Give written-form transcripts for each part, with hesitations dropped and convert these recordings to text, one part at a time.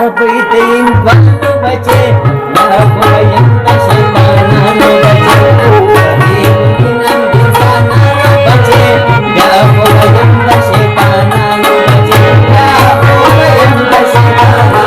Abaitain dwanu bache, Nabayan Dashatananu bache, Kahinan Dinsananu bache, Yabayan Dashatananu bache, Yabayan Dashatananu.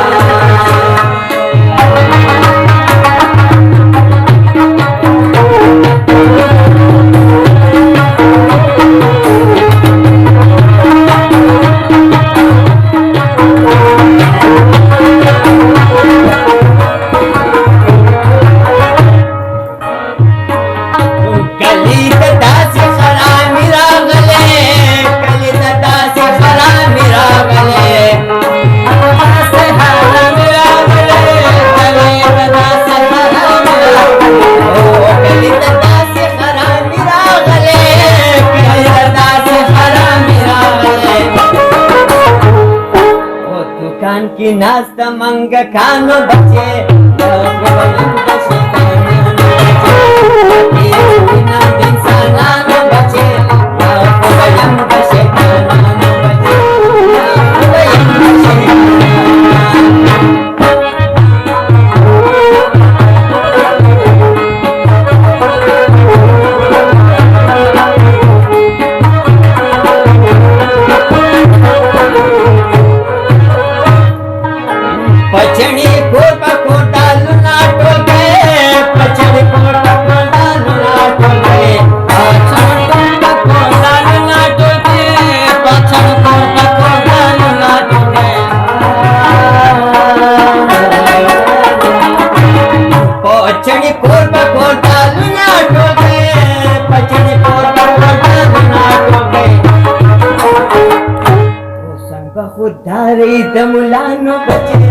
Kinasta mangga kano bache, Yabayan Dashatananu bache, Kahinan Dinsananu bache, Yabayan Dashatananu bache, Yabayan Pachani kota kota luna toge, Pachani kota kota luna toge, Pachani kota kota luna toge, Pachani kota kota luna toge. Pachani kota kota luna toge, Pachani kota kota luna toge. O sangka khudari damulano bache.